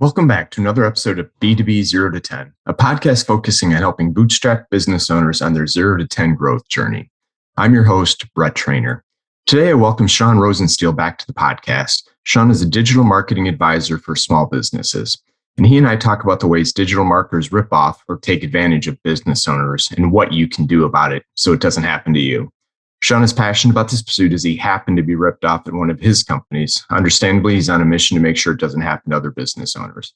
Welcome back to another episode of B2B 0 to 10, a podcast focusing on helping bootstrap business owners on their 0 to 10 growth journey. I'm your host, Brett Trainer. Today, I welcome Sean Rosensteel back to the podcast. Sean is a digital marketing advisor for small businesses, and he and I talk about the ways digital marketers rip off or take advantage of business owners and what you can do about it so it doesn't happen to you. Sean is passionate about this pursuit as he happened to be ripped off at one of his companies. Understandably, he's on a mission to make sure it doesn't happen to other business owners.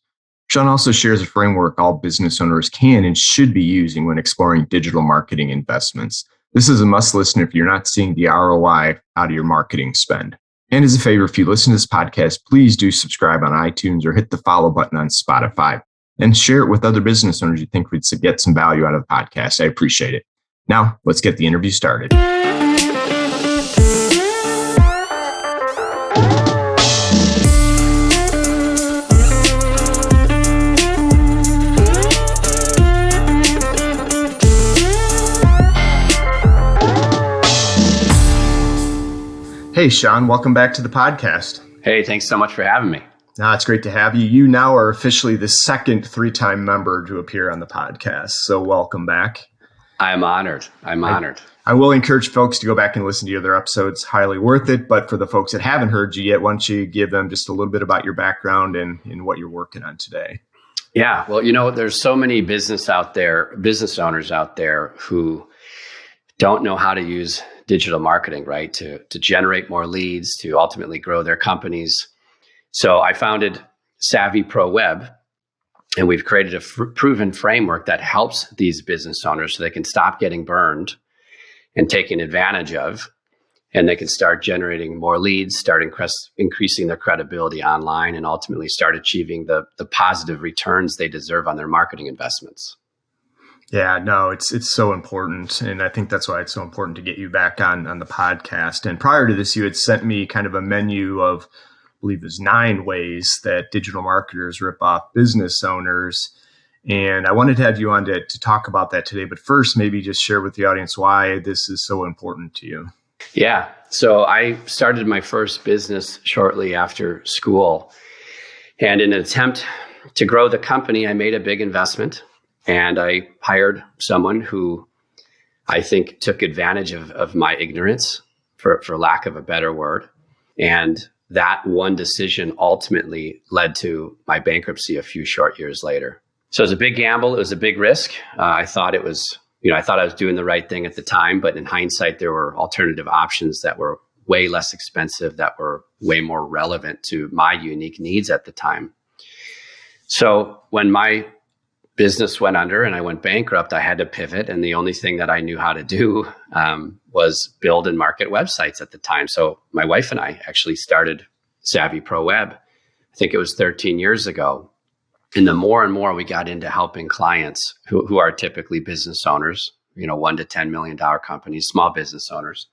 Sean also shares a framework all business owners can and should be using when exploring digital marketing investments. This is a must listen if you're not seeing the ROI out of your marketing spend. And as a favor, if you listen to this podcast, please do subscribe on iTunes or hit the follow button on Spotify and share it with other business owners you think would get some value out of the podcast. I appreciate it. Now, let's get the interview started. Hey, Sean, welcome back to the podcast. Hey, thanks so much for having me. It's great to have you. You now are officially the second three-time member to appear on the podcast, so welcome back. I'm honored. I will encourage folks to go back and listen to your other episodes. Highly worth it. But for the folks that haven't heard you yet, why don't you give them just a little bit about your background and what you're working on today? Yeah, well, there's so many business owners out there who don't know how to use digital marketing, right? To generate more leads, to ultimately grow their companies. So I founded Savvy Pro Web, and we've created a proven framework that helps these business owners so they can stop getting burned and taken advantage of, and they can start generating more leads, start increasing their credibility online, and ultimately start achieving the positive returns they deserve on their marketing investments. Yeah, no, it's so important. And I think that's why it's so important to get you back on the podcast. And prior to this, you had sent me kind of a menu of, I believe it was 9 ways that digital marketers rip off business owners. And I wanted to have you on to talk about that today. But first, maybe just share with the audience why this is so important to you. Yeah. So I started my first business shortly after school. And in an attempt to grow the company, I made a big investment. And I hired someone who I think took advantage of my ignorance, for lack of a better word. And that one decision ultimately led to my bankruptcy a few short years later. So it was a big gamble. It was a big risk. I thought I was doing the right thing at the time. But in hindsight, there were alternative options that were way less expensive, that were way more relevant to my unique needs at the time. So when my business went under and I went bankrupt, I had to pivot. And the only thing that I knew how to do was build and market websites at the time. So my wife and I actually started Savvy Pro Web. I think it was 13 years ago. And the more and more we got into helping clients who are typically business owners, $1 to $10 million companies, small business owners,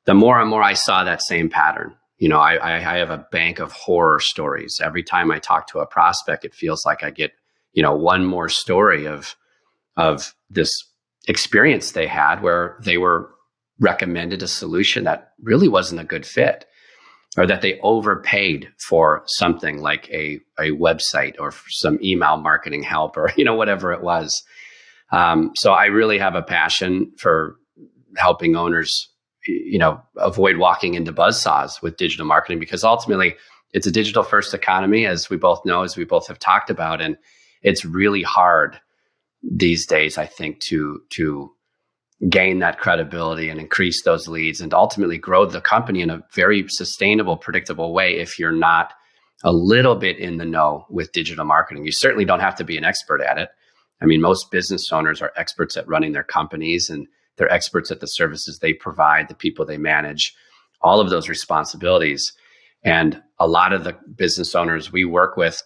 the more and more I saw that same pattern. I have a bank of horror stories. Every time I talk to a prospect, it feels like I get one more story of this experience they had where they were recommended a solution that really wasn't a good fit, or that they overpaid for something like a website or some email marketing help, or whatever it was. So I really have a passion for helping owners, avoid walking into buzzsaws with digital marketing, because ultimately it's a digital first economy, as we both know, as we both have talked about, and it's really hard these days, I think, to gain that credibility and increase those leads and ultimately grow the company in a very sustainable, predictable way if you're not a little bit in the know with digital marketing. You certainly don't have to be an expert at it. I mean, most business owners are experts at running their companies, and they're experts at the services they provide, the people they manage, all of those responsibilities. And a lot of the business owners we work with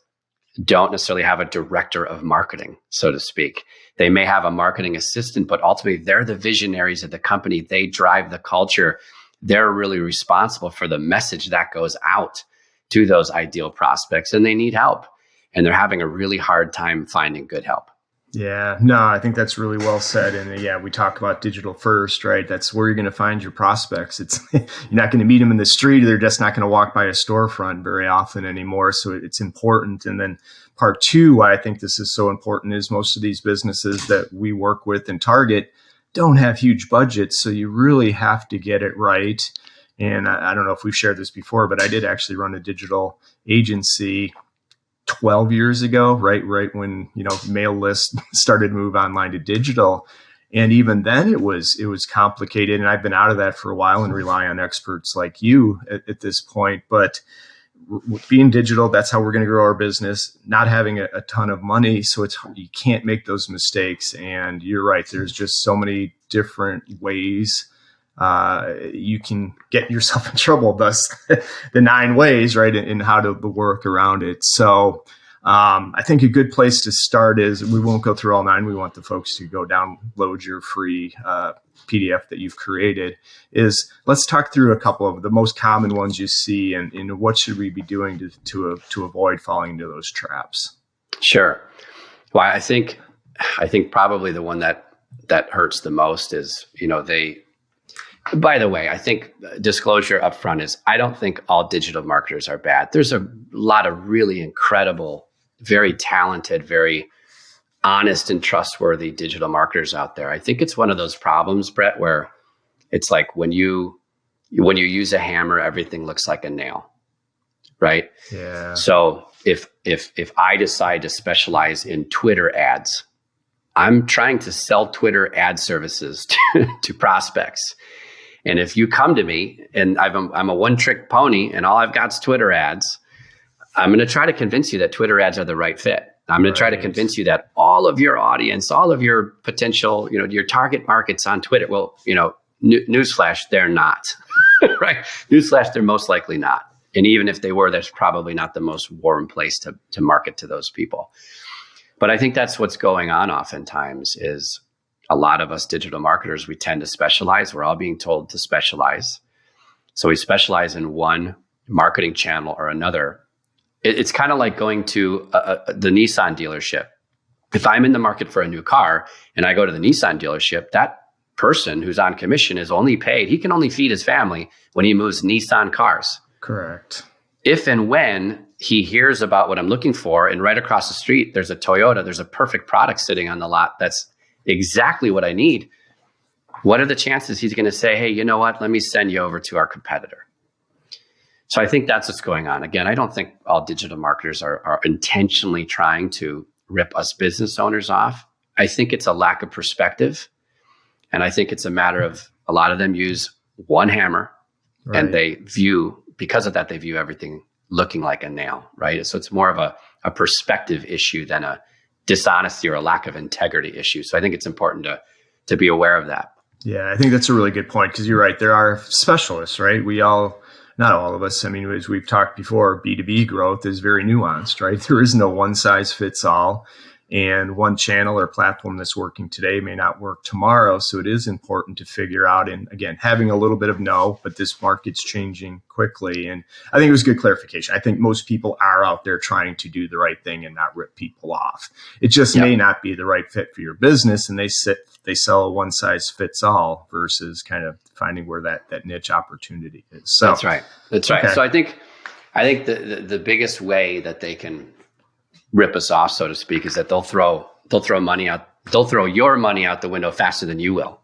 don't necessarily have a director of marketing, so to speak. They may have a marketing assistant, but ultimately they're the visionaries of the company. They drive the culture. They're really responsible for the message that goes out to those ideal prospects, and they need help. And they're having a really hard time finding good help. Yeah, no, I think that's really well said. And yeah, we talk about digital first, right? That's where you're going to find your prospects. It's you're not going to meet them in the street. They're just not going to walk by a storefront very often anymore. So it's important. And then part two, why I think this is so important is most of these businesses that we work with and target don't have huge budgets. So you really have to get it right. And I don't know if we've shared this before, but I did actually run a digital agency 12 years ago, right when, mail lists started to move online to digital. And even then it was complicated. And I've been out of that for a while and rely on experts like you at this point. But being digital, that's how we're going to grow our business, not having a ton of money. So you can't make those mistakes. And you're right. There's just so many different ways you can get yourself in trouble, thus the 9 ways, right, in how to work around it. So I think a good place to start is, we won't go through all 9. We want the folks to go download your free PDF that you've created. Is let's talk through a couple of the most common ones you see, and what should we be doing to avoid falling into those traps? Sure. Well, I think probably the one that hurts the most is, by the way, I think disclosure up front is, I don't think all digital marketers are bad. There's a lot of really incredible, very talented, very honest and trustworthy digital marketers out there. I think it's one of those problems, Brett, where it's like when you use a hammer, everything looks like a nail, right? Yeah. So if I decide to specialize in Twitter ads, I'm trying to sell Twitter ad services to prospects. And if you come to me and I'm a one-trick pony and all I've got is Twitter ads, I'm going to try to convince you that Twitter ads are the right fit. I'm going to try to convince you that all of your audience, all of your potential, your target markets on Twitter, well, newsflash, they're not, right? Newsflash, they're most likely not. And even if they were, that's probably not the most warm place to market to those people. But I think that's what's going on oftentimes is, a lot of us digital marketers, we tend to specialize. We're all being told to specialize. So we specialize in one marketing channel or another. It's kind of like going to the Nissan dealership. If I'm in the market for a new car and I go to the Nissan dealership, that person who's on commission is only paid, he can only feed his family when he moves Nissan cars. Correct. If and when he hears about what I'm looking for, and right across the street, there's a Toyota, there's a perfect product sitting on the lot that's exactly what I need, what are the chances he's going to say, hey, you know what, let me send you over to our competitor? So I think that's what's going on. Again, I don't think all digital marketers are intentionally trying to rip us business owners off. I think it's a lack of perspective. And I think it's a matter of, a lot of them use one hammer, right, and because of that, they view everything looking like a nail, right? So it's more of a perspective issue than a dishonesty or a lack of integrity issue. So I think it's important to be aware of that. Yeah, I think that's a really good point, because you're right. There are specialists, right? Not all of us. I mean, as we've talked before, B2B growth is very nuanced, right? There is no one size fits all. And one channel or platform that's working today may not work tomorrow. So it is important to figure out, and again, having a little bit of but this market's changing quickly. And I think it was good clarification. I think most people are out there trying to do the right thing and not rip people off. It just may not be the right fit for your business. And they sell a one size fits all versus kind of finding where that niche opportunity is. So That's right. Okay. So I think the biggest way that they can rip us off, so to speak, is that they'll throw money out. They'll throw your money out the window faster than you will.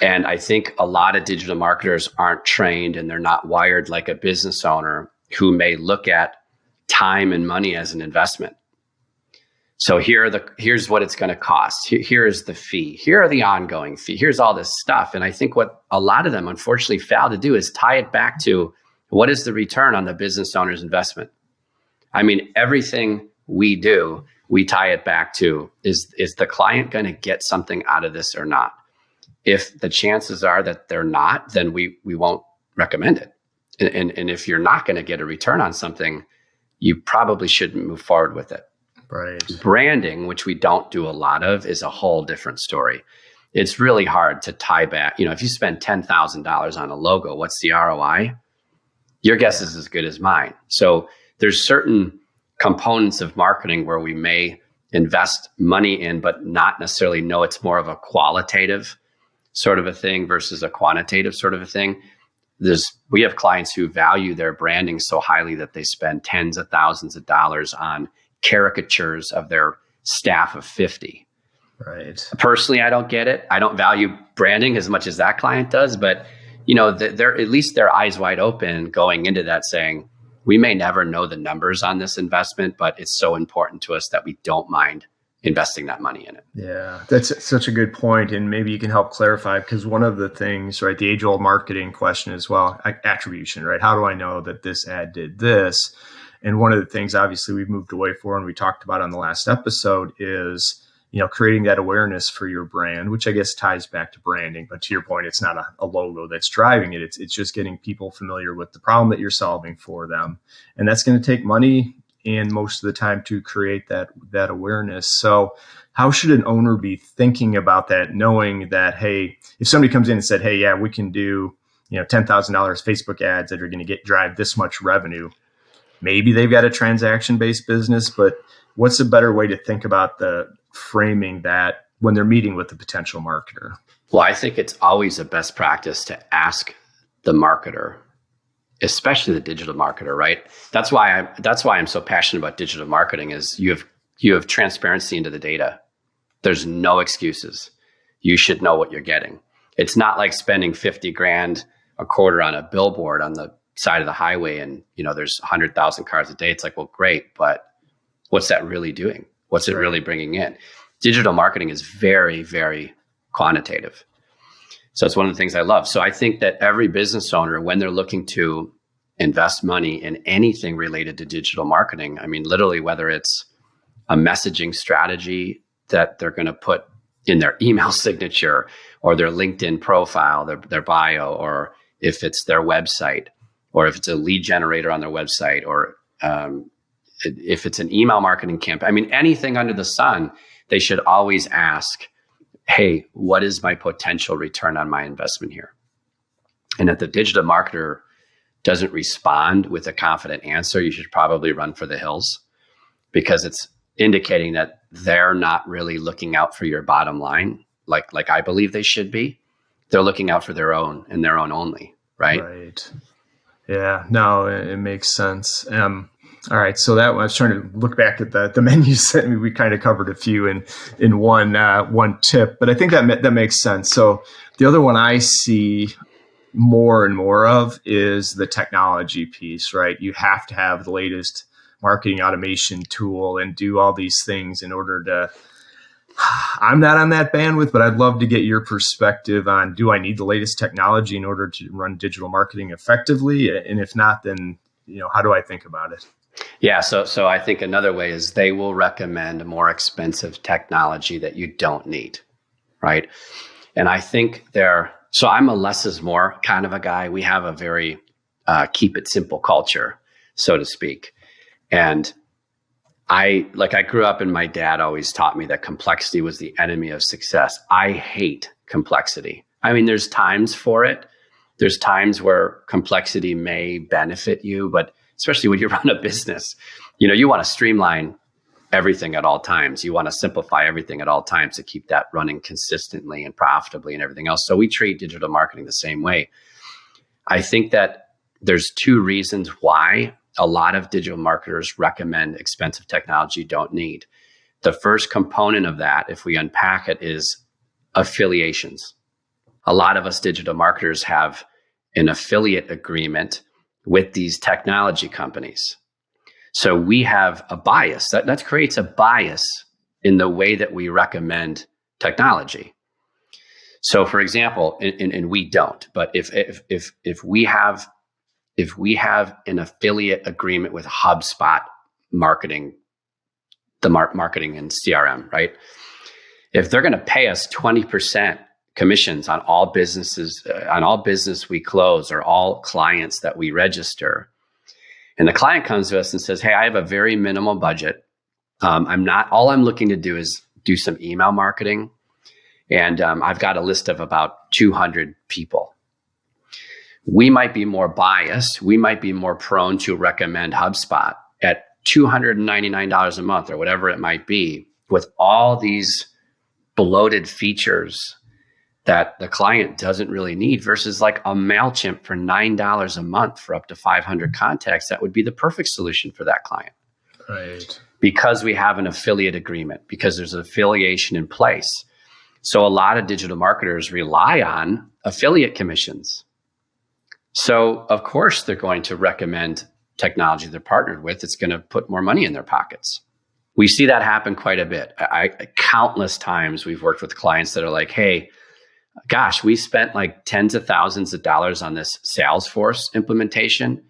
And I think a lot of digital marketers aren't trained, and they're not wired like a business owner who may look at time and money as an investment. So here's what it's going to cost. Here is the fee. Here are the ongoing fee. Here's all this stuff. And I think what a lot of them unfortunately fail to do is tie it back to, what is the return on the business owner's investment? I mean, everything we do, we tie it back to, is the client going to get something out of this or not? If the chances are that they're not, then we won't recommend it. And if you're not going to get a return on something, you probably shouldn't move forward with it. Right. Branding, which we don't do a lot of, is a whole different story. It's really hard to tie back. If you spend $10,000 on a logo, what's the ROI? Your guess is as good as mine. So there's certain components of marketing where we may invest money in, but not necessarily know it's more of a qualitative sort of a thing versus a quantitative sort of a thing. We have clients who value their branding so highly that they spend tens of thousands of dollars on caricatures of their staff of 50. Right. Personally, I don't get it. I don't value branding as much as that client does, but they're at least their eyes wide open going into that, saying, we may never know the numbers on this investment, but it's so important to us that we don't mind investing that money in it. Yeah, that's such a good point. And maybe you can help clarify, because one of the things, right, the age old marketing question as well, attribution, right? How do I know that this ad did this? And one of the things obviously we've moved away for and we talked about on the last episode is, creating that awareness for your brand, which I guess ties back to branding. But to your point, it's not a logo that's driving it. It's just getting people familiar with the problem that you're solving for them. And that's going to take money and most of the time to create that awareness. So how should an owner be thinking about that, knowing that, hey, if somebody comes in and said, hey, yeah, we can do, $10,000 Facebook ads that are going to drive this much revenue. Maybe they've got a transaction-based business, but what's a better way to think about the framing that when they're meeting with the potential marketer? Well, I think it's always a best practice to ask the marketer, especially the digital marketer, right? That's why I'm so passionate about digital marketing is you have transparency into the data. There's no excuses. You should know what you're getting. It's not like spending 50 grand a quarter on a billboard on the side of the highway and there's 100,000 cars a day. It's like, well, great, but what's that really doing? What's it really bringing in? Digital marketing is very, very quantitative. So it's one of the things I love. So I think that every business owner, when they're looking to invest money in anything related to digital marketing, I mean, literally, whether it's a messaging strategy that they're going to put in their email signature or their LinkedIn profile, their bio, or if it's their website, or if it's a lead generator on their website, or if it's an email marketing campaign, I mean, anything under the sun, they should always ask, hey, what is my potential return on my investment here? And if the digital marketer doesn't respond with a confident answer, you should probably run for the hills, because it's indicating that they're not really looking out for your bottom line like I believe they should be. They're looking out for their own and their own only, right? Right. Yeah, no, it makes sense. All right, so that I was trying to look back at the menus. We kind of covered a few in one tip, but I think that makes sense. So the other one I see more and more of is the technology piece, right? You have to have the latest marketing automation tool and do all these things in order to. I'm not on that bandwidth, but I'd love to get your perspective on, do I need the latest technology in order to run digital marketing effectively? And if not, then, how do I think about it? Yeah. So I think another way is they will recommend more expensive technology that you don't need. Right. And I think so I'm a less is more kind of a guy. We have a very keep it simple culture, so to speak. And I grew up and my dad always taught me that complexity was the enemy of success. I hate complexity. I mean, there's times for it. There's times where complexity may benefit you, but especially when you run a business, you want to streamline everything at all times. You want to simplify everything at all times to keep that running consistently and profitably and everything else. So we treat digital marketing the same way. I think that there's two reasons why a lot of digital marketers recommend expensive technology you don't need. The first component of that, if we unpack it, is affiliations. A lot of us digital marketers have an affiliate agreement with these technology companies. So we have a bias. That creates a bias in the way that we recommend technology. So for example, and we don't, but if we have an affiliate agreement with HubSpot marketing, the marketing and CRM, right? If they're going to pay us 20% commissions on all business we close or all clients that we register, and the client comes to us and says, hey, I have a very minimal budget. All I'm looking to do is do some email marketing. And I've got a list of about 200 people. We might be more biased. We might be more prone to recommend HubSpot at $299 a month or whatever it might be, with all these bloated features that the client doesn't really need versus like a MailChimp for $9 a month for up to 500 contacts. That would be the perfect solution for that client. Right. Because we have an affiliate agreement, because there's an affiliation in place. So a lot of digital marketers rely on affiliate commissions. So of course they're going to recommend technology they're partnered with. It's going to put more money in their pockets. We see that happen quite a bit. Countless times we've worked with clients that are like, hey, gosh, we spent like tens of thousands of dollars on this Salesforce implementation.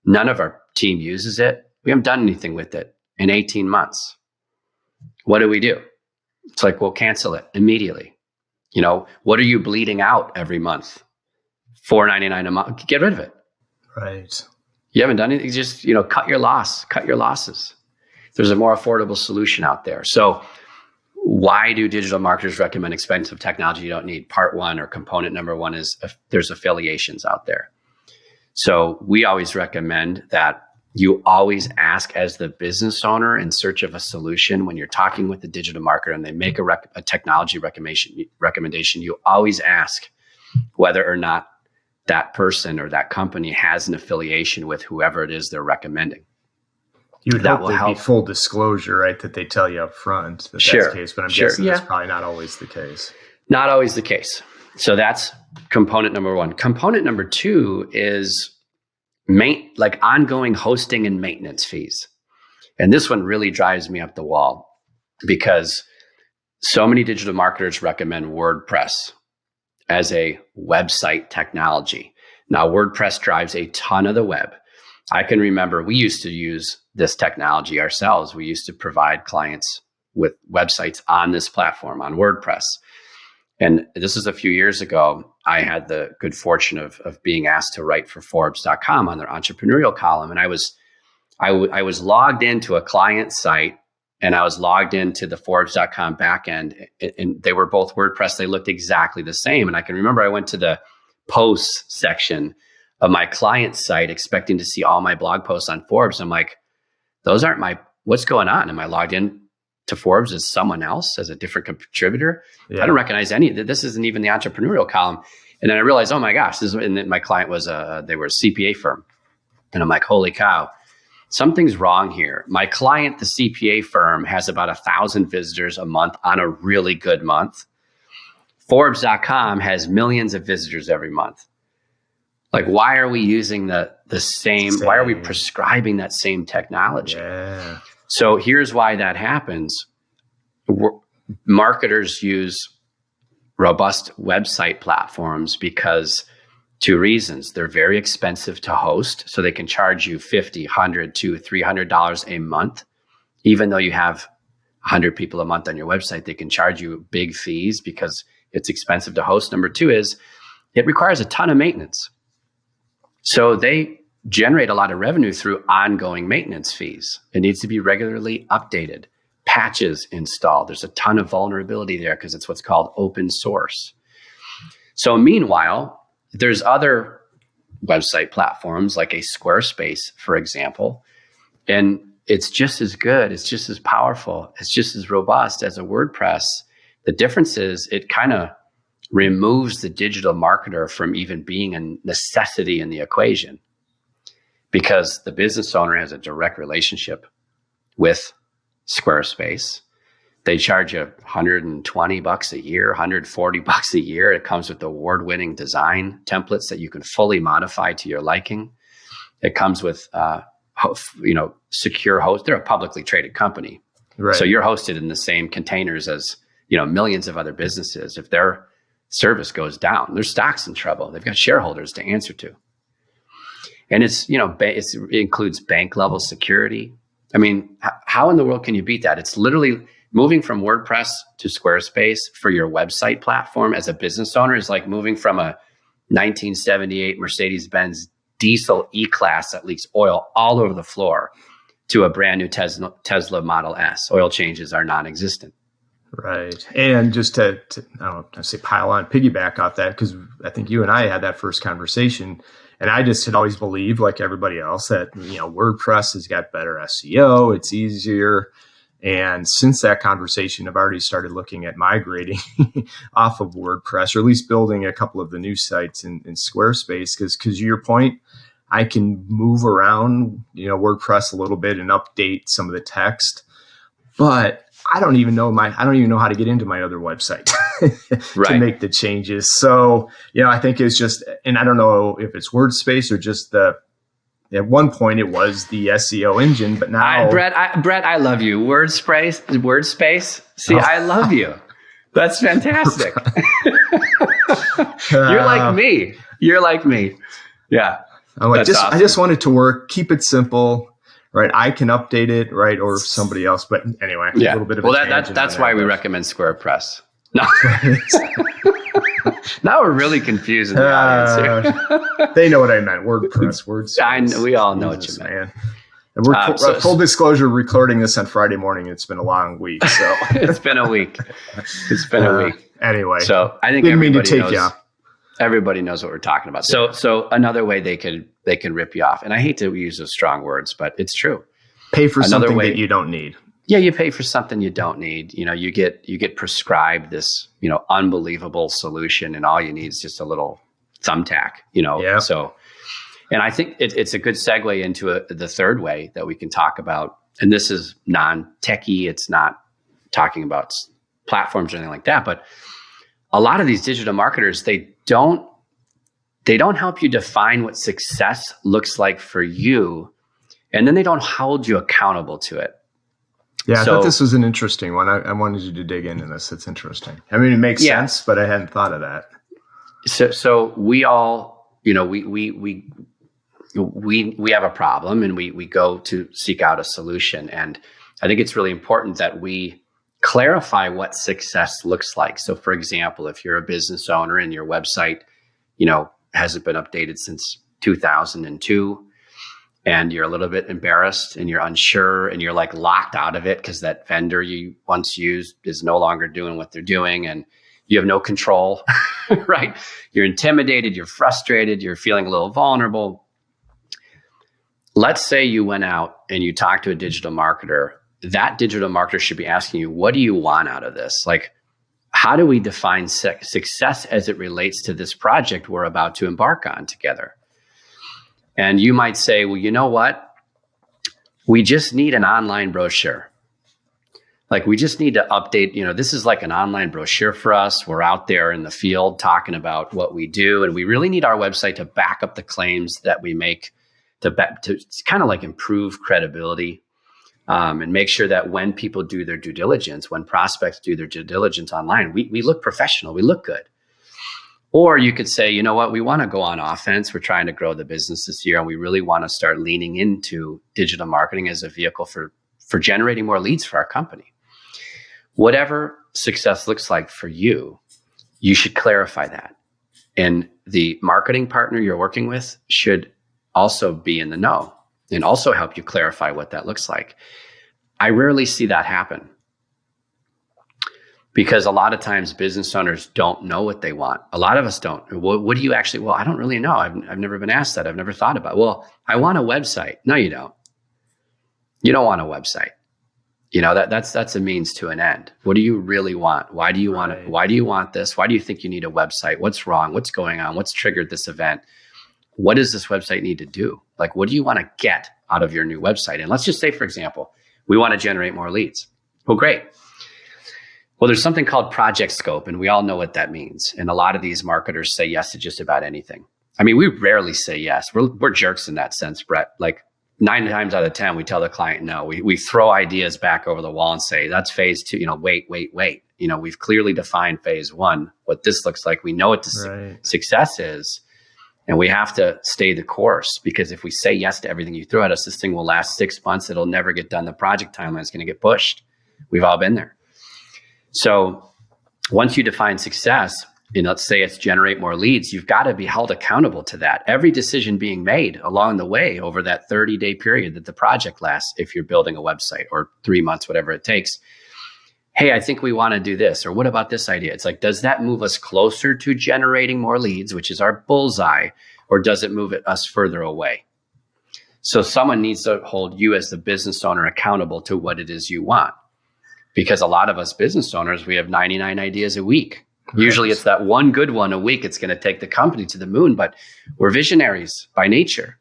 None of our team uses it. We haven't done anything with it in 18 months. What do we do? It's like, well, cancel it immediately. What are you bleeding out every month? $4.99 a month. Get rid of it. Right. You haven't done anything. Just, cut your losses. There's a more affordable solution out there. So why do digital marketers recommend expensive technology you don't need? Part one, or component number one, is there's affiliations out there. So we always recommend that you always ask, as the business owner in search of a solution, when you're talking with the digital marketer and they make a technology recommendation, you always ask whether or not that person or that company has an affiliation with whoever it is they're recommending. You would hope there'd be full disclosure, right? That they tell you up front that that's the case, but I'm guessing that's probably not always the case. Not always the case. So that's component number one. Component number two is ongoing hosting and maintenance fees. And this one really drives me up the wall because so many digital marketers recommend WordPress as a website technology. Now, WordPress drives a ton of the web. I can remember we used to use this technology ourselves. We used to provide clients with websites on this platform, on WordPress. And this is a few years ago. I had the good fortune of being asked to write for Forbes.com on their entrepreneurial column. And I was logged into a client site, and I was logged into the Forbes.com backend, and they were both WordPress. They looked exactly the same. And I can remember I went to the posts section of my client site expecting to see all my blog posts on Forbes. I'm like, those aren't what's going on? Am I logged in to Forbes as someone else, as a different contributor? Yeah. I don't recognize any. This isn't even the entrepreneurial column. And then I realized, oh my gosh, and then my client they were a CPA firm. And I'm like, holy cow, something's wrong here. My client, the CPA firm, has about 1,000 visitors a month on a really good month. Forbes.com has millions of visitors every month. Like, why are we using the same? Why are we prescribing that same technology? Yeah. So here's why that happens. Marketers use robust website platforms because two reasons. They're very expensive to host, so they can charge you $50, $100, $200, $300 a month. Even though you have 100 people a month on your website, they can charge you big fees because it's expensive to host. Number two is it requires a ton of maintenance. So they generate a lot of revenue through ongoing maintenance fees. It needs to be regularly updated, patches installed. There's a ton of vulnerability there because it's what's called open source. So meanwhile, there's other website platforms like a Squarespace, for example, and it's just as good, it's just as powerful, it's just as robust as a WordPress. The difference is it kind of removes the digital marketer from even being a necessity in the equation, because the business owner has a direct relationship with Squarespace. They charge you $120 a year, $140 a year. It comes with award-winning design templates that you can fully modify to your liking. It comes with secure host. They're a publicly traded company, right? So you're hosted in the same containers as millions of other businesses. If their service goes down, their stock's in trouble. They've got shareholders to answer to. And it includes bank level security. I mean, how in the world can you beat that? It's literally moving from WordPress to Squarespace for your website platform as a business owner is like moving from a 1978 Mercedes-Benz diesel E-Class that leaks oil all over the floor to a brand new Tesla Model S. Oil changes are non-existent. Right. And just to pile on, piggyback off that, because I think you and I had that first conversation, and I just had always believed, like everybody else, that WordPress has got better SEO, it's easier, And since that conversation, I've already started looking at migrating off of WordPress, or at least building a couple of the new sites in Squarespace. Because to your point, I can move around, WordPress a little bit and update some of the text, but I don't even know how to get into my other website to make the changes. So, I think it's just, and I don't know if it's WordSpace or just at one point it was the SEO engine, but now Brett, I love you. WordSpace. See, I love you. That's fantastic. You're like me. Yeah. I'm like, awesome. I just want it to work. Keep it simple, right? I can update it, right? Or somebody else. But anyway, a little bit of that's why we recommend SquarePress. No. Now we're really confusing the audience here. They know what I meant. WordPress. We all know what you meant. Man. And we're full disclosure, recording this on Friday morning. It's been a long week. So It's been a week. Anyway. So I think didn't mean to take you. Everybody knows what we're talking about. So another way they can rip you off, and I hate to use those strong words, but it's true. Pay for something that you don't need. Yeah, you pay for something you don't need. You get prescribed this, unbelievable solution, and all you need is just a little thumbtack. Yeah. So, and I think it's a good segue into the third way that we can talk about, and this is non-techie. It's not talking about platforms or anything like that, but a lot of these digital marketers, they don't help you define what success looks like for you, and then they don't hold you accountable to it. Yeah, I thought this was an interesting one. I wanted you to dig into this. It's interesting. I mean, it makes sense, but I hadn't thought of that. So we all, we have a problem, and we go to seek out a solution. And I think it's really important that we clarify what success looks like. So for example, if you're a business owner and your website, hasn't been updated since 2002, and you're a little bit embarrassed and you're unsure and you're like locked out of it because that vendor you once used is no longer doing what they're doing, and you have no control, right? You're intimidated, you're frustrated, you're feeling a little vulnerable. Let's say you went out and you talked to a digital marketer. That digital marketer should be asking you, what do you want out of this? Like, how do we define success as it relates to this project we're about to embark on together? And you might say, well, you know what? We just need an online brochure. Like, we just need to update, this is like an online brochure for us. We're out there in the field talking about what we do. And we really need our website to back up the claims that we make to kind of like improve credibility, and make sure that when people do their due diligence, when prospects do their due diligence online, we look professional, we look good. Or you could say, you know what, we want to go on offense. We're trying to grow the business this year, and we really want to start leaning into digital marketing as a vehicle for generating more leads for our company. Whatever success looks like for you, you should clarify that. And the marketing partner you're working with should also be in the know and also help you clarify what that looks like. I rarely see that happen, because a lot of times business owners don't know what they want. A lot of us don't. What do you actually, well, I don't really know. I've never been asked that. I've never thought about it. Well, I want a website. No, you don't. You don't want a website. That's a means to an end. What do you really want? Why do you want it? Why do you want this? Why do you think you need a website? What's wrong? What's going on? What's triggered this event? What does this website need to do? Like, what do you want to get out of your new website? And let's just say, for example, we want to generate more leads. Well, great. Well, there's something called project scope, and we all know what that means. And a lot of these marketers say yes to just about anything. I mean, we rarely say yes. We're jerks in that sense, Brett. Like 9 times out of 10, we tell the client no. We throw ideas back over the wall and say, that's phase 2. Wait. We've clearly defined phase 1, what this looks like. We know what success is, and we have to stay the course, because if we say yes to everything you throw at us, this thing will last 6 months. It'll never get done. The project timeline is going to get pushed. We've all been there. So once you define success, let's say it's generate more leads, you've got to be held accountable to that. Every decision being made along the way over that 30-day period that the project lasts, if you're building a website, or 3 months, whatever it takes. Hey, I think we want to do this. Or what about this idea? It's like, does that move us closer to generating more leads, which is our bullseye, or does it move us further away? So someone needs to hold you as the business owner accountable to what it is you want. because a lot of us business owners, we have 99 ideas a week. Right. Usually it's that one good one a week. It's going to take the company to the moon, but we're visionaries by nature.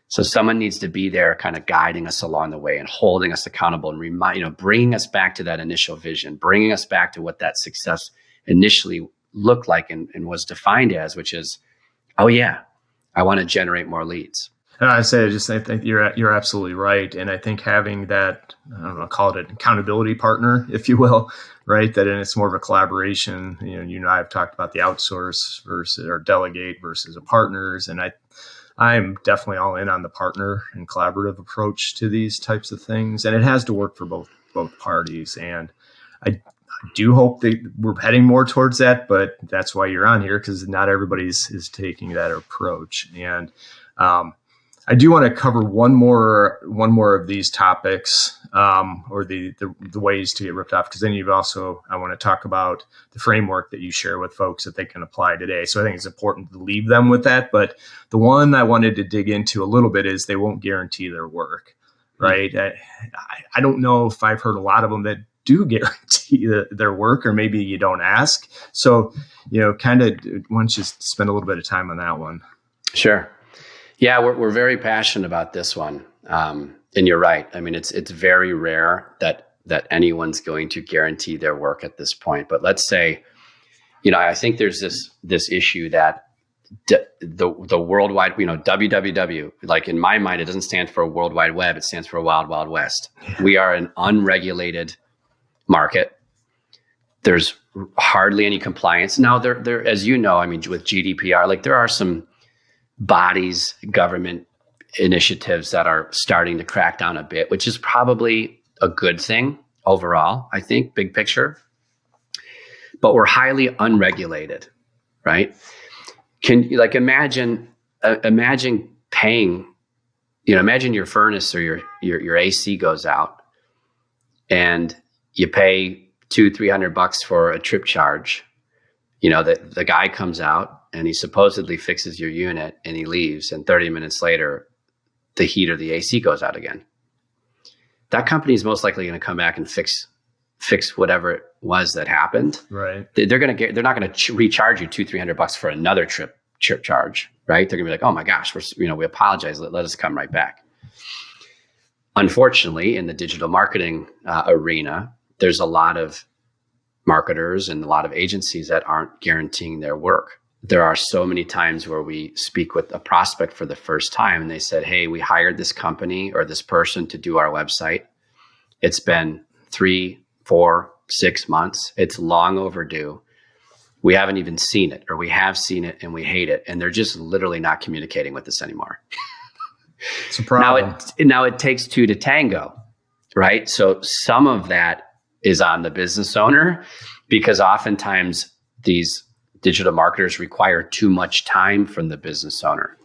So someone needs to be there kind of guiding us along the way and holding us accountable and bringing us back to that initial vision, bringing us back to what that success initially looked like and was defined as, which is, oh yeah, I want to generate more leads. And I think you're absolutely right. And I think having that, I don't know, call it an accountability partner, if you will, right? That it's more of a collaboration. You and I have talked about the outsource versus or delegate versus a partners. And I'm definitely all in on the partner and collaborative approach to these types of things. And it has to work for both parties. And I do hope that we're heading more towards that, but that's why you're on here, because not everybody is taking that approach. And I do want to cover one more of these topics, or the ways to get ripped off, because then I want to talk about the framework that you share with folks that they can apply today. So I think it's important to leave them with that. But the one I wanted to dig into a little bit is they won't guarantee their work, right? Mm-hmm. I don't know if I've heard a lot of them that do guarantee their work, or maybe you don't ask. So, kind of, why don't you spend a little bit of time on that one? Sure. Yeah, we're very passionate about this one. And you're right. I mean, it's very rare that anyone's going to guarantee their work at this point. But let's say, I think there's this issue that the worldwide, WWW, like in my mind, it doesn't stand for a World Wide Web. It stands for a Wild Wild West. Yeah. We are an unregulated market. There's hardly any compliance. Now, there, as you know, I mean, with GDPR, like there are some bodies, government initiatives that are starting to crack down a bit, which is probably a good thing overall, I think, big picture. But we're highly unregulated, right? Can you imagine paying, imagine your furnace or your AC goes out and you pay $200-300 for a trip charge. The guy comes out and he supposedly fixes your unit and he leaves, and 30 minutes later, the heat or the AC goes out again. That company is most likely going to come back and fix whatever it was that happened. Right. They're not going to recharge you $200-300 for another trip charge. Right. They're going to be like, oh my gosh, we apologize. Let us come right back. Unfortunately, in the digital marketing arena, there's a lot of marketers and a lot of agencies that aren't guaranteeing their work. There are so many times where we speak with a prospect for the first time and they said, hey, we hired this company or this person to do our website. It's been 3, 4, 6 months. It's long overdue. We haven't even seen it, or we have seen it and we hate it. And they're just literally not communicating with us anymore. It's a problem. Now it takes two to tango, right? So some of that is on the business owner, because oftentimes these digital marketers require too much time from the business owner.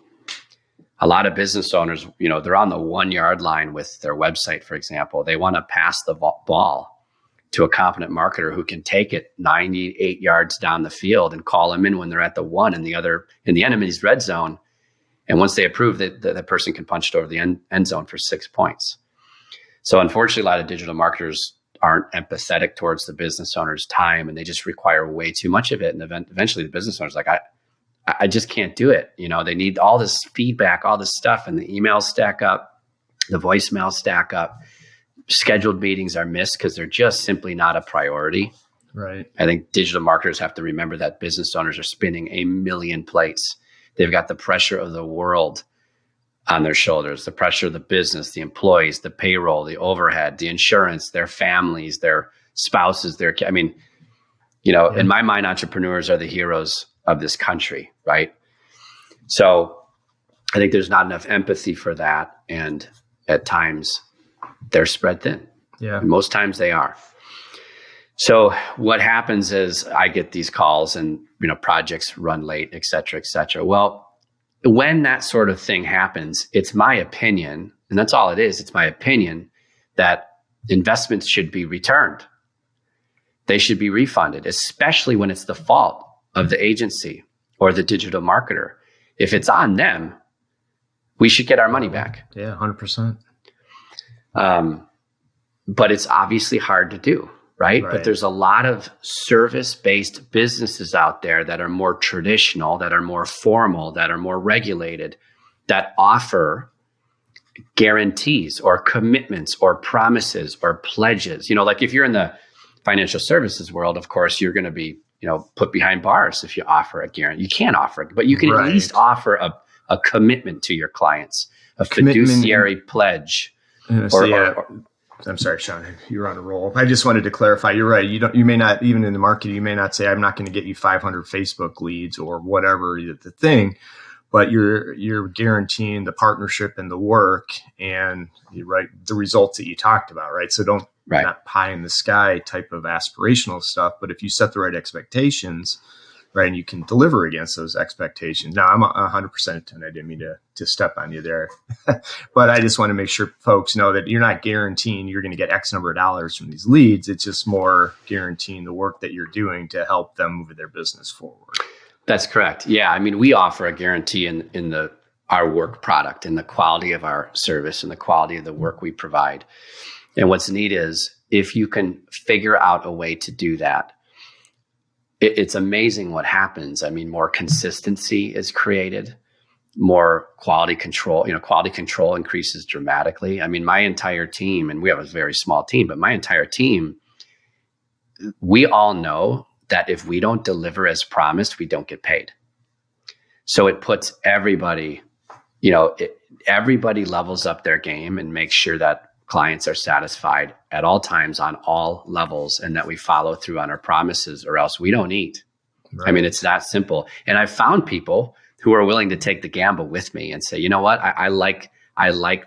A lot of business owners, they're on the 1 yard line with their website, for example. They want to pass the ball to a competent marketer who can take it 98 yards down the field and call them in when they're at the 1 in the enemy's red zone. And once they approve, that person can punch it over the end zone for 6 points. So unfortunately, a lot of digital marketers aren't empathetic towards the business owner's time, and they just require way too much of it. And eventually the business owner's like, I just can't do it. They need all this feedback, all this stuff, and the emails stack up, the voicemails stack up, scheduled meetings are missed because they're just simply not a priority. Right. I think digital marketers have to remember that business owners are spinning a million plates. They've got the pressure of the world on their shoulders, the pressure of the business, the employees, the payroll, the overhead, the insurance, their families, their spouses, in my mind, entrepreneurs are the heroes of this country, right? So I think there's not enough empathy for that. And at times they're spread thin. Yeah. Most times they are. So what happens is I get these calls and, projects run late, et cetera, et cetera. Well, when that sort of thing happens, it's my opinion, and that's all it is. It's my opinion that investments should be returned. They should be refunded, especially when it's the fault of the agency or the digital marketer. If it's on them, we should get our money back. Yeah, 100%. but it's obviously hard to do, right? But there's a lot of service-based businesses out there that are more traditional, that are more formal, that are more regulated, that offer guarantees or commitments or promises or pledges. Like if you're in the financial services world, of course, you're going to be, put behind bars if you offer a guarantee. You can't offer it, but you can at least offer a commitment to your clients, a fiduciary pledge. I'm sorry, Sean, you're on a roll. I just wanted to clarify. You're right. You may not, even in the market, you may not say, I'm not going to get you 500 Facebook leads or whatever the thing, but you're guaranteeing the partnership and the work and the results that you talked about, right? So not pie in the sky type of aspirational stuff, but if you set the right expectations, right, and you can deliver against those expectations. Now, I'm 100%, and I didn't mean to step on you there, but I just want to make sure folks know that you're not guaranteeing you're going to get X number of dollars from these leads. It's just more guaranteeing the work that you're doing to help them move their business forward. That's correct. Yeah, I mean, we offer a guarantee in our work product, in the quality of our service and the quality of the work we provide. And what's neat is if you can figure out a way to do that, it's amazing what happens. I mean, more consistency is created, more quality control. Quality control increases dramatically. I mean, my entire team, and we have a very small team, but my entire team, we all know that if we don't deliver as promised, we don't get paid. So it puts everybody, everybody levels up their game and makes sure that clients are satisfied at all times on all levels and that we follow through on our promises, or else we don't eat. Right. I mean, it's that simple. And I've found people who are willing to take the gamble with me and say, you know what, I like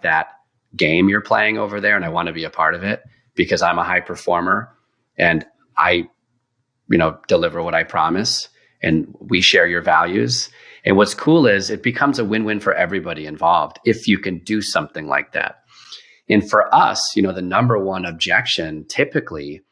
that game you're playing over there and I want to be a part of it because I'm a high performer and I, deliver what I promise and we share your values. And what's cool is it becomes a win-win for everybody involved if you can do something like that. And for us, the number one objection typically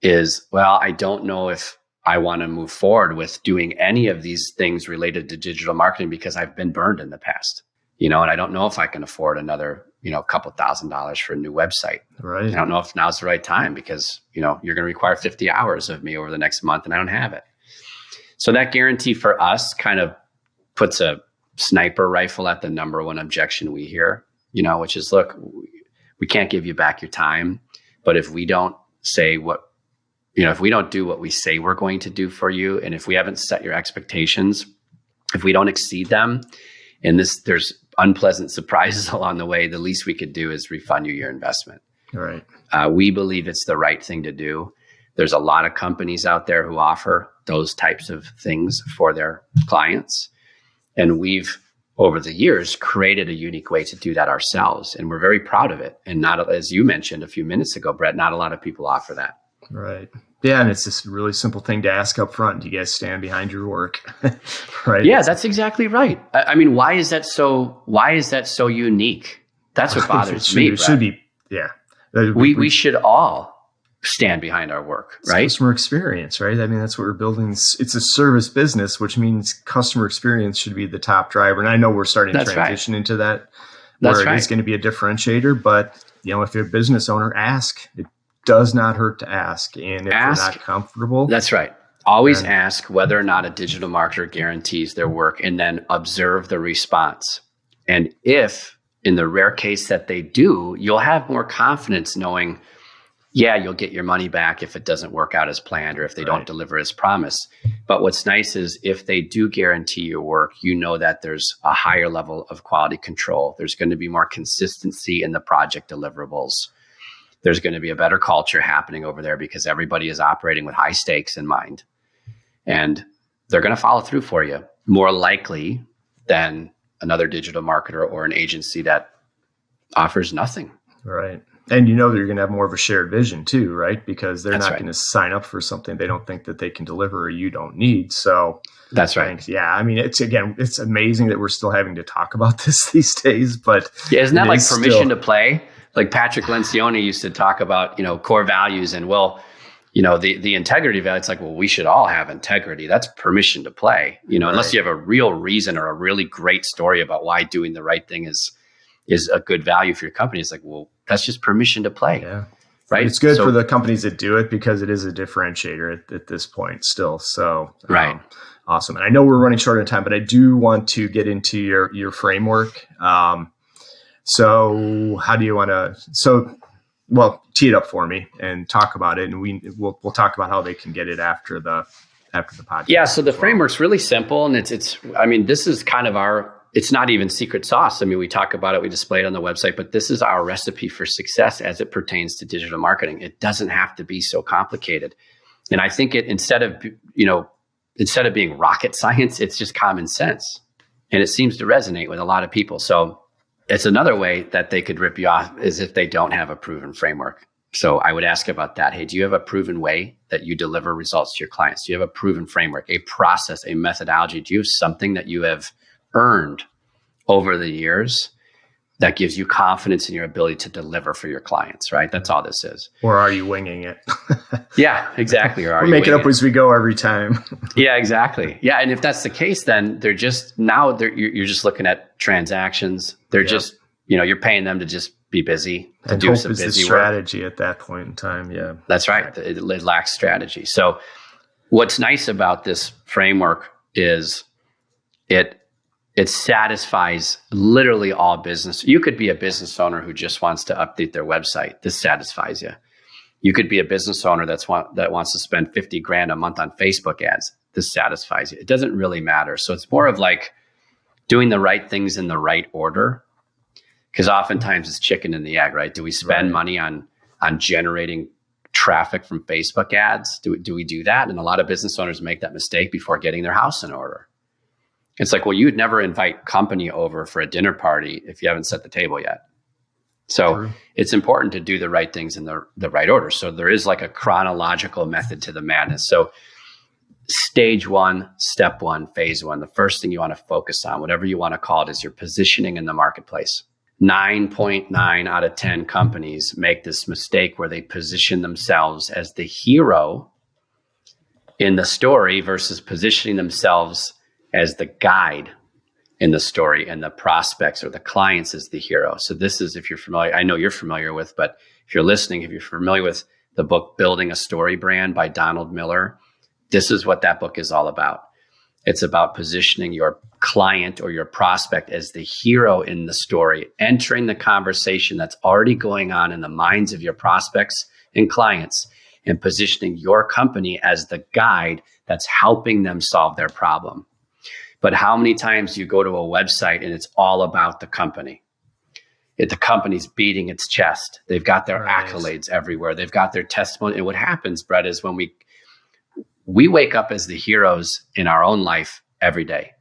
is, well, I don't know if I want to move forward with doing any of these things related to digital marketing because I've been burned in the past, and I don't know if I can afford another, couple $1,000s for a new website. Right. I don't know if now's the right time because, you're going to require 50 hours of me over the next month and I don't have it. So that guarantee for us kind of puts a sniper rifle at the number one objection we hear, which is, look, we can't give you back your time, but if we don't say if we don't do what we say we're going to do for you, and if we haven't set your expectations, if we don't exceed them, and there's unpleasant surprises along the way, the least we could do is refund you your investment. Right. We believe it's the right thing to do. There's a lot of companies out there who offer those types of things for their clients. And we've, over the years, created a unique way to do that ourselves. And we're very proud of it. And not, as you mentioned a few minutes ago, Brett, not a lot of people offer that. Right. Yeah. And it's this really simple thing to ask up front. Do you guys stand behind your work? Right. Yeah, that's exactly right. I mean, why is that so unique? That's what bothers me. It should be. Yeah. We should all stand behind our work, right? Customer experience, right? I mean, that's what we're building. It's a service business, which means customer experience should be the top driver. And I know we're starting to transition into that, where it is going to be a differentiator. But, if you're a business owner, ask. It does not hurt to ask. And if you're not comfortable. That's right. Always ask whether or not a digital marketer guarantees their work and then observe the response. And if, in the rare case that they do, you'll have more confidence knowing, yeah, you'll get your money back if it doesn't work out as planned or if they don't deliver as promised. But what's nice is if they do guarantee your work, that there's a higher level of quality control. There's going to be more consistency in the project deliverables. There's going to be a better culture happening over there because everybody is operating with high stakes in mind. And they're going to follow through for you more likely than another digital marketer or an agency that offers nothing. Right. And that you're going to have more of a shared vision too, right? Because they're not going to sign up for something they don't think that they can deliver or you don't need. So that's right. Yeah. I mean, it's amazing that we're still having to talk about this these days, but yeah, isn't that like permission to play? Like Patrick Lencioni used to talk about, core values and the integrity value. It's like, well, we should all have integrity. That's permission to play, unless you have a real reason or a really great story about why doing the right thing is a good value for your company. It's like, well, that's just permission to play. Yeah. right? It's good for the companies that do it because it is a differentiator at this point still. So, right. Awesome. And I know we're running short on time, but I do want to get into your framework. So how do you want to, tee it up for me and talk about it. And we'll talk about how they can get it after the podcast. Yeah. So the framework's really simple, and this is kind of it's not even secret sauce. I mean, we talk about it, we display it on the website, but this is our recipe for success as it pertains to digital marketing. It doesn't have to be so complicated. And I think instead of being rocket science, it's just common sense. And it seems to resonate with a lot of people. So it's another way that they could rip you off is if they don't have a proven framework. So I would ask about that. Hey, do you have a proven way that you deliver results to your clients? Do you have a proven framework, a process, a methodology? Do you have something that you have earned over the years that gives you confidence in your ability to deliver for your clients, right? That's all this is. Or are you winging it? Yeah, exactly. Or are we make it up as we go every time. Yeah, exactly. Yeah, and if that's the case, then you're just looking at transactions. They're just, you're paying them to just be busy, to and do hope some is busy the strategy work. At that point in time, yeah. That's right. It lacks strategy. So what's nice about this framework is it satisfies literally all business. You could be a business owner who just wants to update their website. This satisfies you. You could be a business owner that wants to spend $50,000 a month on Facebook ads. This satisfies you. It doesn't really matter. So it's more of like doing the right things in the right order. Because oftentimes it's chicken and the egg, right? Do we spend money on generating traffic from Facebook ads? Do we do that? And a lot of business owners make that mistake before getting their house in order. It's like, well, you'd never invite company over for a dinner party if you haven't set the table yet. So It's important to do the right things in the right order. So there is like a chronological method to the madness. So stage one, step one, phase one, the first thing you want to focus on, whatever you want to call it, is your positioning in the marketplace. 9.9 out of 10 companies make this mistake where they position themselves as the hero in the story versus positioning themselves as the guide in the story, and the prospects or the clients as the hero. So this is, if you're familiar, I know you're familiar with, but if you're listening, if you're familiar with the book Building a Story Brand by Donald Miller, this is what that book is all about. It's about positioning your client or your prospect as the hero in the story, entering the conversation that's already going on in the minds of your prospects and clients, and positioning your company as the guide that's helping them solve their problem. But how many times do you go to a website and it's all about the company? The company's beating its chest. They've got their accolades everywhere. They've got their testimony. And what happens, Brett, is when we wake up as the heroes in our own life every day,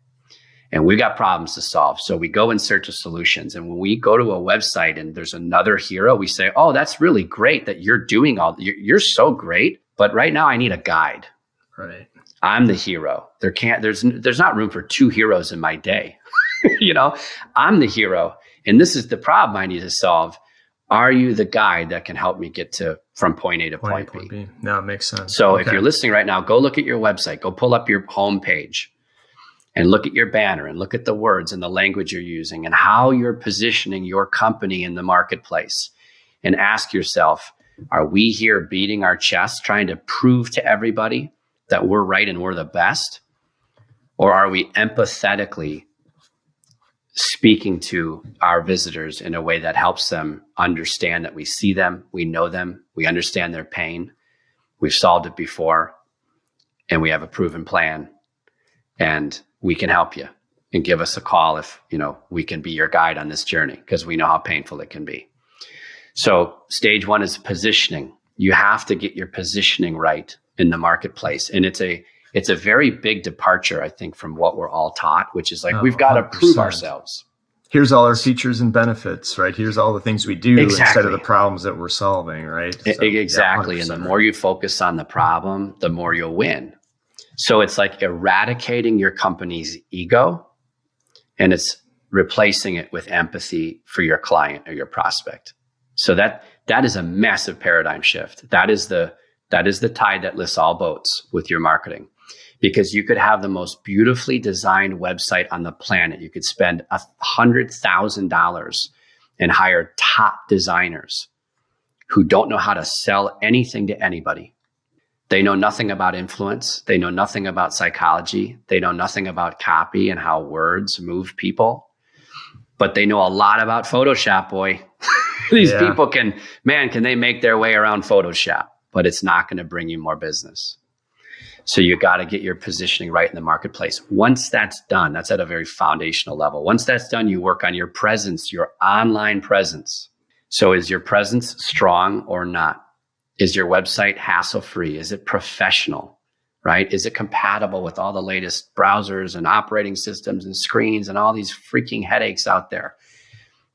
and we've got problems to solve. So we go in search of solutions. And when we go to a website and there's another hero, we say, oh, that's really great that you're doing you're so great. But right now I need a guide. Right. I'm the hero. There's not room for two heroes in my day. I'm the hero. And this is the problem I need to solve. Are you the guide that can help me get from point A to point B? No, it makes sense. So if you're listening right now, go look at your website, go pull up your home page and look at your banner and look at the words and the language you're using and how you're positioning your company in the marketplace, and ask yourself, are we here beating our chest, trying to prove to everybody that we're right and we're the best? Or are we empathetically speaking to our visitors in a way that helps them understand that we see them, we know them, we understand their pain, we've solved it before, and we have a proven plan, and we can help you, and give us a call if we can be your guide on this journey, because we know how painful it can be. So stage one is positioning. You have to get your positioning right in the marketplace. And it's a very big departure, I think, from what we're all taught, which is like, we've got to prove ourselves. Here's all our features and benefits, right? Here's all the things we do instead of the problems that we're solving, right? So, exactly. And the more you focus on the problem, the more you'll win. So it's like eradicating your company's ego, and it's replacing it with empathy for your client or your prospect. So that is a massive paradigm shift. That is the tide that lifts all boats with your marketing, because you could have the most beautifully designed website on the planet. You could spend $100,000 and hire top designers who don't know how to sell anything to anybody. They know nothing about influence. They know nothing about psychology. They know nothing about copy and how words move people. But they know a lot about Photoshop, boy. These people can they make their way around Photoshop, but it's not going to bring you more business. So you got to get your positioning right in the marketplace. Once that's done, that's at a very foundational level. Once that's done, you work on your presence, your online presence. So is your presence strong or not? Is your website hassle-free? Is it professional, right? Is it compatible with all the latest browsers and operating systems and screens and all these freaking headaches out there?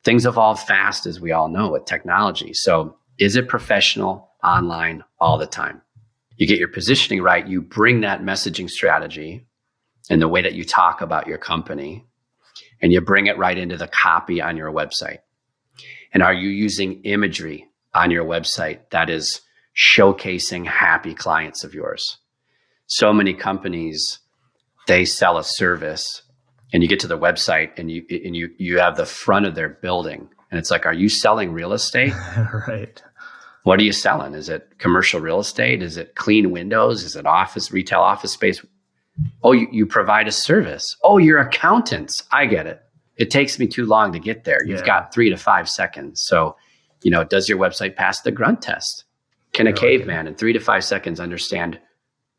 Things evolve fast, as we all know, with technology. So is it professional online all the time? You get your positioning right. You bring that messaging strategy and the way that you talk about your company, and you bring it right into the copy on your website. And are you using imagery on your website that is showcasing happy clients of yours? So many companies, they sell a service, and you get to their website and you have the front of their building, and it's like, are you selling real estate? Right. What are you selling? Is it commercial real estate? Is it clean windows? Is it retail office space? Oh, you provide a service. Oh, you're accountants. I get it. It takes me too long to get there. You've got 3 to 5 seconds. So, does your website pass the grunt test? Can a caveman in 3 to 5 seconds understand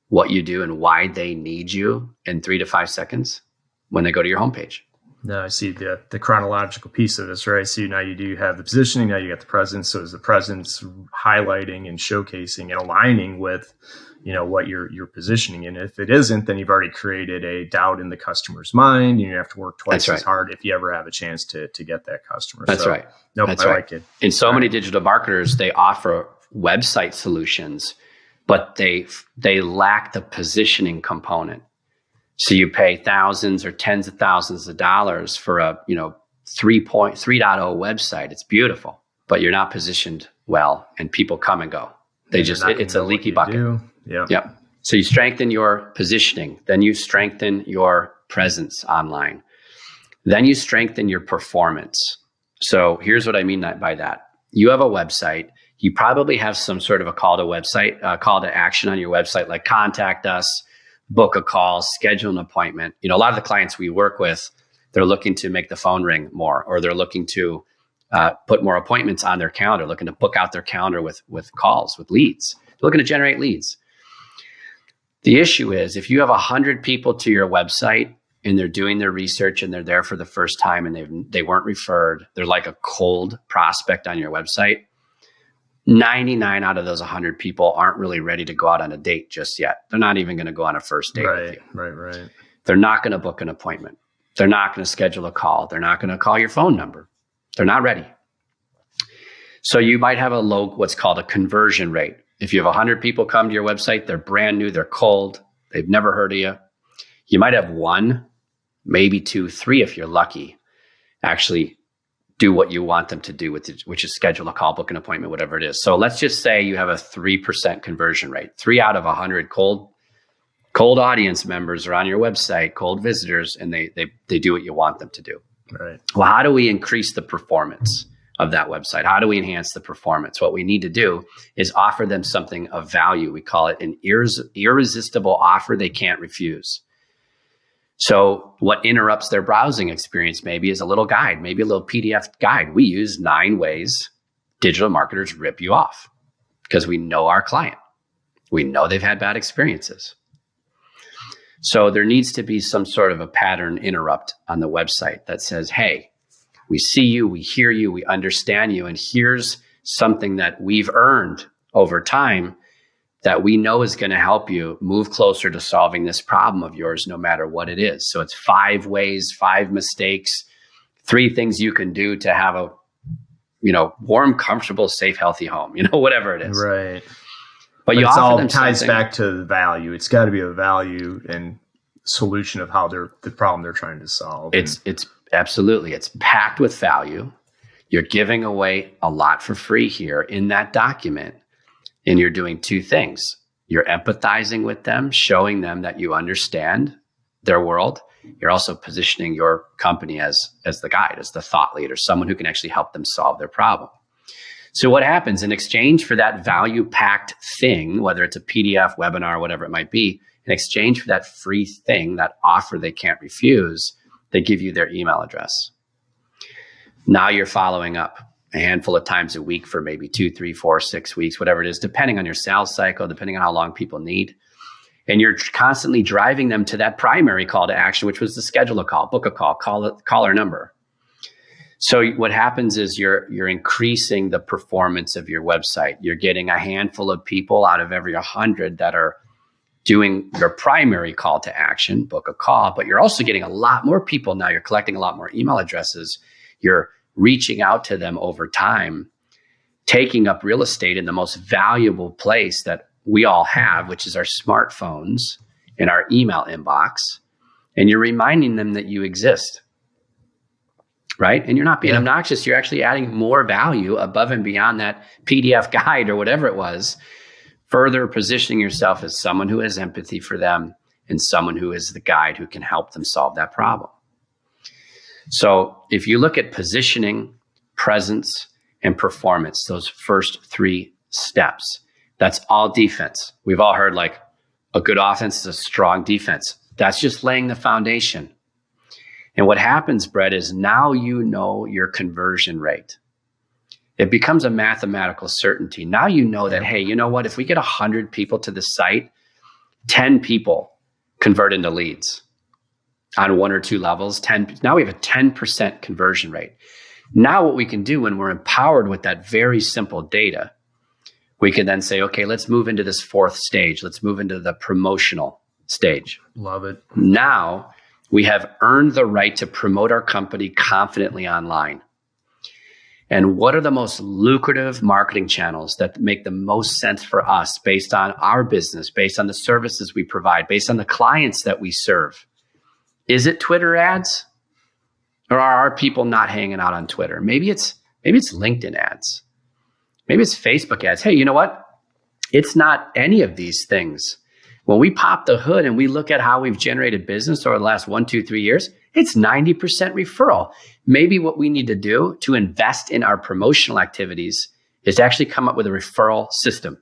what you do and why they need you in 3 to 5 seconds when they go to your homepage? No, I see the chronological piece of this, right? So now you do have the positioning, now you got the presence. So is the presence highlighting and showcasing and aligning with, what you're positioning? And if it isn't, then you've already created a doubt in the customer's mind, and you have to work twice as hard if you ever have a chance to get that customer. That's right. Nope, That's I right. like it. And so many digital marketers, they offer website solutions, but they lack the positioning component. So you pay thousands or tens of thousands of dollars for a 3.0 website. It's beautiful, but you're not positioned well, and people come and go. It's a leaky bucket. Yep. So you strengthen your positioning, then you strengthen your presence online, then you strengthen your performance. So here's what I mean by that. You have a website. You probably have some sort of a call to action on your website, like contact us, book a call, schedule an appointment. A lot of the clients we work with, they're looking to make the phone ring more, or they're looking to put more appointments on their calendar, looking to book out their calendar with calls, with leads. They're looking to generate leads. The issue is, if you have 100 people to your website and they're doing their research and they're there for the first time and they weren't referred, they're like a cold prospect on your website, 99 out of those 100 people aren't really ready to go out on a date just yet. They're not even going to go on a first date with you. Right. They're not going to book an appointment. They're not going to schedule a call. They're not going to call your phone number. They're not ready. So you might have a low, what's called a conversion rate. If you have 100 people come to your website, they're brand new, they're cold, they've never heard of you. You might have 1, maybe 2, 3, if you're lucky, actually do what you want them to do, which is schedule a call, book an appointment, whatever it is. So let's just say you have a 3% conversion rate. 3 out of 100 cold audience members are on your website, cold visitors, and they do what you want them to do. Right. Well, how do we increase the performance of that website? How do we enhance the performance? What we need to do is offer them something of value. We call it an irresistible offer they can't refuse. So what interrupts their browsing experience maybe is a little guide, maybe a little PDF guide. We use 9 ways digital marketers rip you off, because we know our client. We know they've had bad experiences. So there needs to be some sort of a pattern interrupt on the website that says, hey, we see you, we hear you, we understand you, and here's something that we've earned over time that we know is going to help you move closer to solving this problem of yours, no matter what it is. So it's 5 ways, 5 mistakes, 3 things you can do to have a, warm, comfortable, safe, healthy home, whatever it is. Right. But you it all ties back to the value. It's got to be a value and solution of how the problem they're trying to solve. It's absolutely, it's packed with value. You're giving away a lot for free here in that document. And you're doing 2 things. You're empathizing with them, showing them that you understand their world. You're also positioning your company as the guide, as the thought leader, someone who can actually help them solve their problem. So what happens in exchange for that value-packed thing, whether it's a PDF, webinar, whatever it might be, in exchange for that free thing, that offer they can't refuse, they give you their email address. Now you're following up a handful of times a week for maybe 2, 3, 4, 6 weeks, whatever it is, depending on your sales cycle, depending on how long people need. And you're constantly driving them to that primary call to action, which was to schedule a call, book a call, call our number. So what happens is you're increasing the performance of your website. You're getting a handful of people out of every 100 that are doing your primary call to action, book a call, but you're also getting a lot more people now. You're collecting a lot more email addresses. You're reaching out to them over time, taking up real estate in the most valuable place that we all have, which is our smartphones and our email inbox. And you're reminding them that you exist. Right? And you're not being obnoxious. You're actually adding more value above and beyond that PDF guide or whatever it was, further positioning yourself as someone who has empathy for them and someone who is the guide who can help them solve that problem. So if you look at positioning, presence, and performance, those first 3 steps, that's all defense. We've all heard like a good offense is a strong defense. That's just laying the foundation. And what happens, Brett, is now you know your conversion rate. It becomes a mathematical certainty. Now you know that, hey, you know what? If we get 100 people to the site, 10 people convert into leads on 1 or 2 levels. Now we have a 10% conversion rate. Now what we can do when we're empowered with that very simple data, we can then say, okay, let's move into this 4th stage. Let's move into the promotional stage. Love it. Now we have earned the right to promote our company confidently online. And what are the most lucrative marketing channels that make the most sense for us based on our business, based on the services we provide, based on the clients that we serve? Is it Twitter ads? Or are our people not hanging out on Twitter? Maybe it's LinkedIn ads. Maybe it's Facebook ads. Hey, you know what? It's not any of these things. When we pop the hood and we look at how we've generated business over the last 1, 2, 3 years, it's 90% referral. Maybe what we need to do to invest in our promotional activities is to actually come up with a referral system.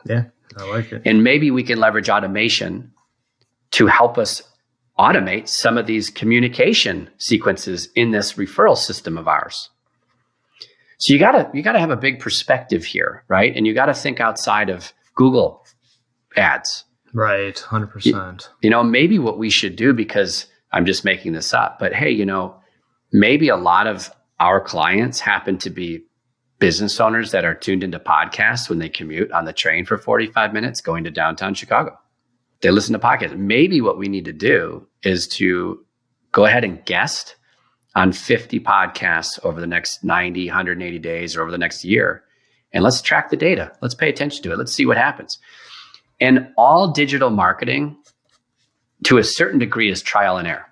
Yeah, I like it. And maybe we can leverage automation to help us automate some of these communication sequences in this referral system of ours. So you gotta have a big perspective here, right? And you gotta think outside of Google ads. Right, 100%. You know, maybe what we should do, because I'm just making this up, but hey, you know, maybe a lot of our clients happen to be business owners that are tuned into podcasts when they commute on the train for 45 minutes going to downtown Chicago. They listen to podcasts. Maybe what we need to do is to go ahead and guest on 50 podcasts over the next 90, 180 days or over the next year. And let's track the data. Let's pay attention to it. Let's see what happens. And all digital marketing, to a certain degree, is trial and error.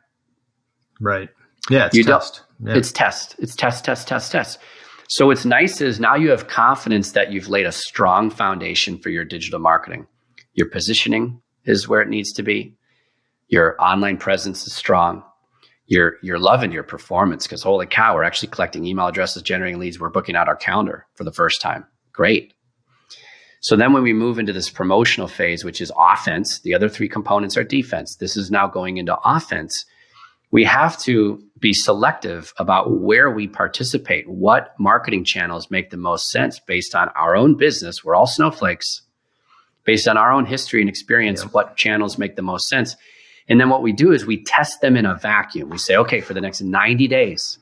Right. Yeah, it's test. Yeah. It's test. It's test. So what's nice is now you have confidence that you've laid a strong foundation for your digital marketing. Your positioning is where it needs to be. Your online presence is strong. You're loving your performance because holy cow, we're actually collecting email addresses, generating leads. We're booking out our calendar for the first time. Great. So then when we move into this promotional phase, which is offense, the other 3 components are defense. This is now going into offense. We have to be selective about where we participate, what marketing channels make the most sense based on our own business. We're all snowflakes. Based on our own history and experience, what channels make the most sense. And then what we do is we test them in a vacuum. We say, okay, for the next 90 days,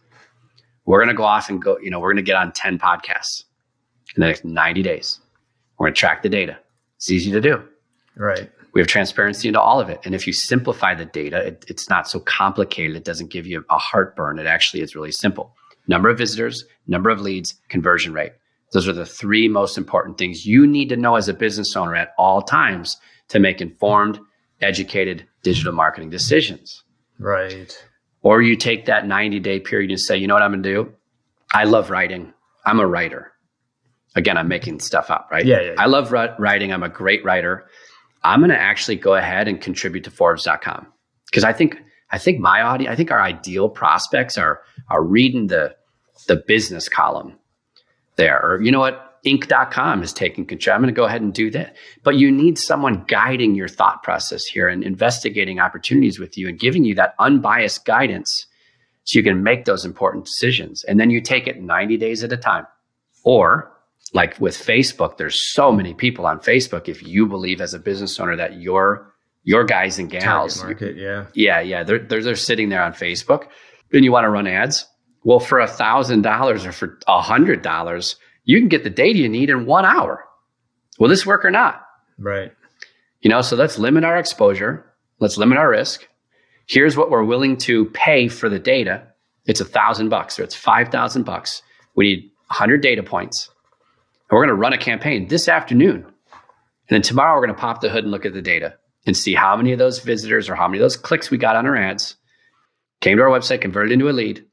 we're going to go off and we're going to get on 10 podcasts in the next 90 days. We're going to track the data. It's easy to do. Right. We have transparency into all of it. And if you simplify the data, it's not so complicated. It doesn't give you a heartburn. It actually is really simple. Number of visitors, number of leads, conversion rate. Those are the 3 most important things you need to know as a business owner at all times to make informed, educated digital marketing decisions. Right. Or you take that 90-day period and say, you know what I'm going to do? I love writing. I'm a writer. Again, I'm making stuff up, right? Yeah. I love writing. I'm a great writer. I'm going to actually go ahead and contribute to Forbes.com because I think my audience, I think our ideal prospects are reading the business column, there. Or you know what? Inc.com is taking control. I'm going to go ahead and do that. But you need someone guiding your thought process here and investigating opportunities with you and giving you that unbiased guidance so you can make those important decisions. And then you take it 90 days at a time. Or like with Facebook, there's so many people on Facebook. If you believe as a business owner that your guys and gals, target market, they're sitting there on Facebook, and you want to run ads. Well, for $1,000 or for $100, you can get the data you need in 1 hour. Will this work or not? Right. So let's limit our exposure. Let's limit our risk. Here's what we're willing to pay for the data. It's $1,000 or it's $5,000. We need 100 data points. And we're going to run a campaign this afternoon. And then tomorrow we're going to pop the hood and look at the data and see how many of those visitors or how many of those clicks we got on our ads came to our website, converted into a lead,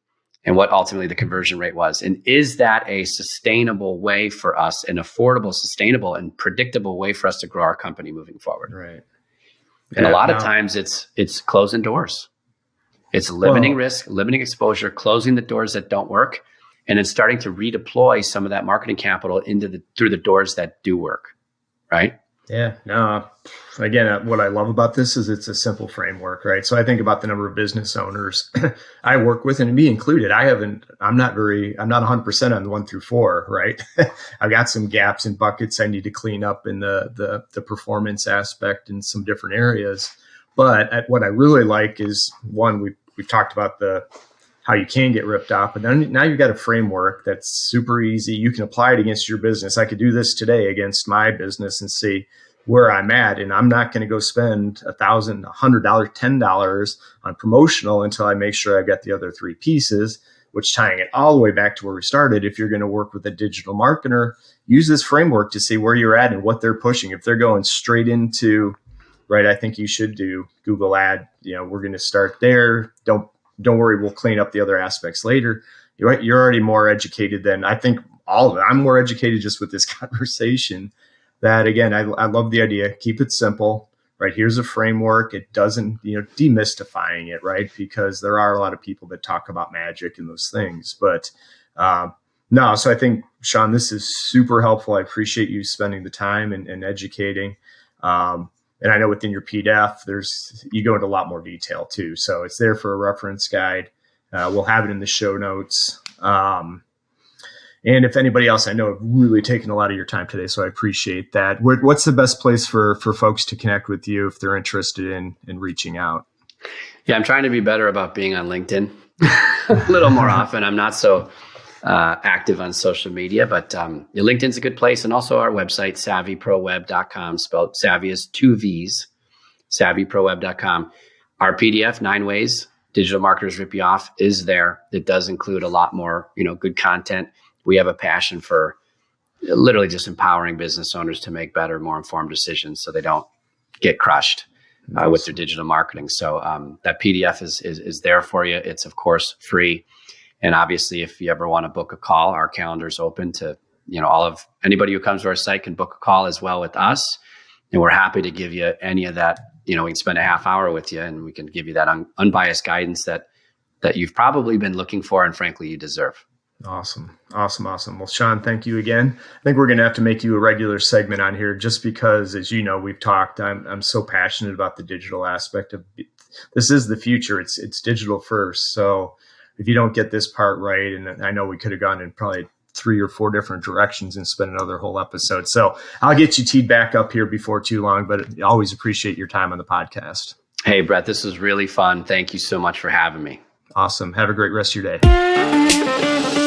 and what ultimately the conversion rate was. And is that a sustainable way for us, an affordable, sustainable, and predictable way for us to grow our company moving forward? Right. And a lot of times it's closing doors. It's limiting risk, limiting exposure, closing the doors that don't work, and then starting to redeploy some of that marketing capital through the doors that do work. Right? Yeah. No. Again, what I love about this is it's a simple framework, right? So I think about the number of business owners I work with, and me included. I'm not 100% on the 1 through 4, right? I've got some gaps and buckets I need to clean up in the performance aspect in some different areas. But what I really like is, one, we've talked about how you can get ripped off, but then now you've got a framework that's super easy. You can apply it against your business. I could do this today against my business and see where I'm at, and I'm not going to go spend $1,000, $100, $10 on promotional until I make sure I've got the other 3 pieces, which, tying it all the way back to where we started, if you're going to work with a digital marketer, use this framework to see where you're at and what they're pushing. If they're going straight into, right, I think you should do Google ad. We're going to start there. Don't worry, we'll clean up the other aspects later. You're already more educated than I think all of it. I'm more educated just with this conversation. That, again, I love the idea. Keep it simple, right? Here's a framework. It doesn't, demystifying it, right? Because there are a lot of people that talk about magic and those things. But no, so I think, Sean, this is super helpful. I appreciate you spending the time and educating. And I know within your PDF, you go into a lot more detail too. So it's there for a reference guide. We'll have it in the show notes. And if anybody else, I know have really taken a lot of your time today, so I appreciate that. What's the best place for folks to connect with you if they're interested in reaching out? Yeah, I'm trying to be better about being on LinkedIn a little more often. I'm not so active on social media, but LinkedIn's a good place. And also our website, savvyproweb.com, spelled savvy is 2 V's, savvyproweb.com. Our PDF, 9 Ways Digital Marketers Rip You Off, is there. It does include a lot more, good content. We have a passion for literally just empowering business owners to make better, more informed decisions so they don't get crushed with their digital marketing. So that PDF is there for you. It's, of course, free. And obviously, if you ever want to book a call, our calendar is open to, anybody who comes to our site can book a call as well with us. And we're happy to give you any of that. We can spend a half hour with you and we can give you that unbiased guidance that you've probably been looking for and frankly, you deserve. Awesome. Well, Sean, thank you again. I think we're going to have to make you a regular segment on here just because, as you know, we've talked, I'm so passionate about the digital aspect of this. Is the future. It's digital first. So if you don't get this part right, and I know we could have gone in probably 3 or 4 different directions and spent another whole episode. So I'll get you teed back up here before too long, but I always appreciate your time on the podcast. Hey, Brett, this was really fun. Thank you so much for having me. Awesome. Have a great rest of your day.